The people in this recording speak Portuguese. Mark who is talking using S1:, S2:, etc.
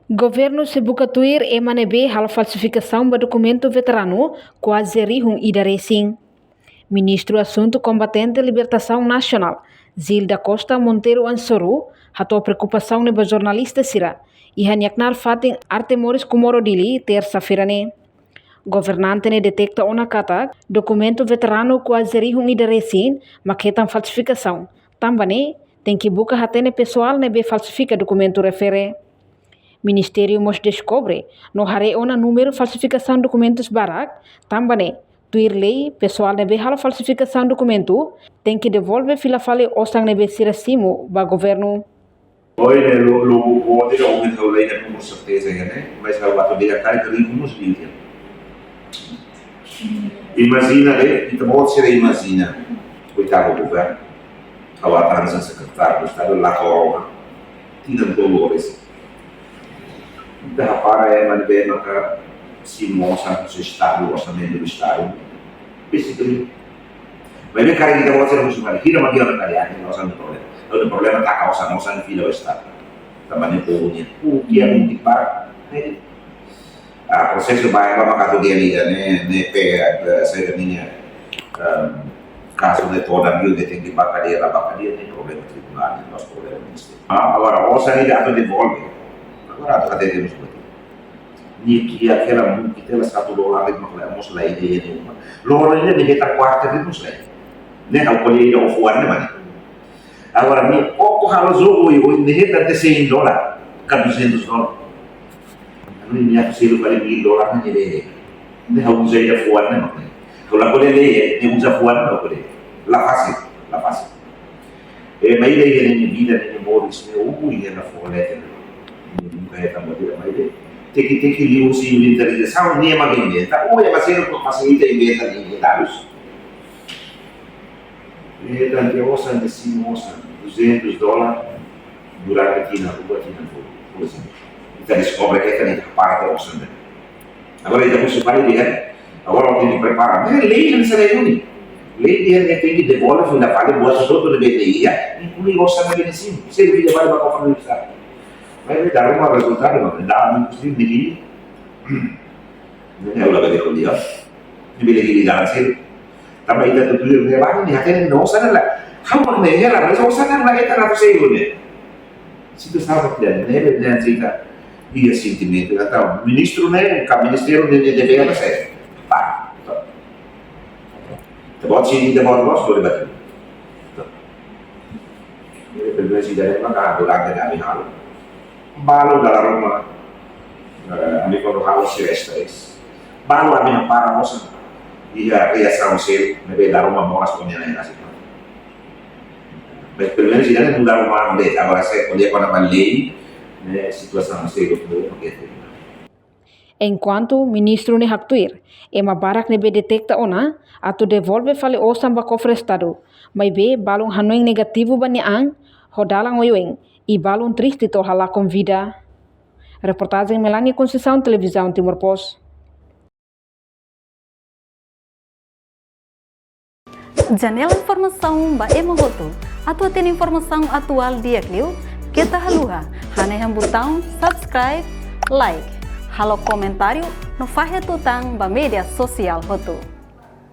S1: Governo Sebukatuir emanebe hal falsificação do documento veterano quase rihung ida racing. Ministro Assunto Combatente Libertação Nacional, Zilda Costa Monteiro Ansoru, hatou preocupação neba jornalista sira e hanyaknar fatin Artemores Kumorodili terça-feira ne. Governante ne detecta ona kata documento veterano quase rihung ida racing, maquetan falsificação. Tambane tem que buka hatene pessoal nebe falsifica documento refere. Ministério mos descobre no hare ona número falsificação documentos barak, também tuir lei pessoal nebe hal falsificação documento tem que devolver fila fale osang nebe sirasimo ba governo.
S2: Oi, né, o ontem eu ouvi o lei com certeza, né, mas a outra dia cai que ele nos viu. Imagina, né, então você imagina, coitado do governo, a outra secretária do Estado lá com tinha dolores. Para manter maka simuosa sa Estado, orçamento do Estado. Basically, mas bem cara kita buat servis semua, kita magi orang kalian yang urusan problem. Kalau ada problem tak kawasan urusan fila Estado. Tambahnya punya, kia mungkin para. Proses supaya apa kata dia lihat ne saya katanya kasus itu orang dia tinggi bakal dia problem tribunal, nós problem ministro. Agora urusan ini atau devolve. Agora até temos que aquela $100 de uma mos lá ideia nenhuma. Logo ele nem está quarta de mos lá. Nem ao colher o fuar nem mais. Agora me pouco raloso e nem está de $100, cada $200. Não nem é possível para $1,000 nem ele. Nem ao usar a fuar nem mais. Kalau colher ele nem usa fuar não colher. Lá fácil. Mas ele nem vida nem moros nem ia na fuar nunca é tão boa, mas tem que ler os inventarização nem é uma inventa ou é fazer com facilita inventa inventados então que ouçam de cima $200 durante aqui na rua por exemplo então descobre que tem que parar ouçam agora então você vai ler agora tem que preparar mas lei não será único lei dia tem que devolver ainda vale boa todo de BTI inclui ouçam na cima se ele vai levar para a universidade. Mas dá um resultado, não dá muito simples. Não é o lado de colher. Não é ele dá assim. Também está tudo bem. Levar ni até não sabe lá. Como nem ela, mas não sabe lá que está na possível né. Se tu sabe que né, né fica e sentimento. Então, ministro né, o ministério deve fazer. Pá. Tá bom, se ainda bom nós por debater. Pelo menos ideia é uma durante a minha balu dalam rumah ini kalau harus silestres balu amin para mosan iya sausil nebe dalam rumah moras punya lain nasib baik pilihan sih dan dalam rumah mulai agora saya kuliah pada Bali situação seio tudo begitu.
S1: Enquanto ministro ne haktuir ema barak nebe detecta ona atau devolve fale osam ba cofre estado mai be balung hanueng negativo baniang hodalang oyoeng e balão triste to hala com vida. Reportagem Melania Conceição, Televisão Timor Post.
S3: Janela informação ba emohoto. Atau tem informação atual dia kliu, kita haluha. Hane yang botão subscribe, like, halo comentário no fahe tutang ba media sosial hoto.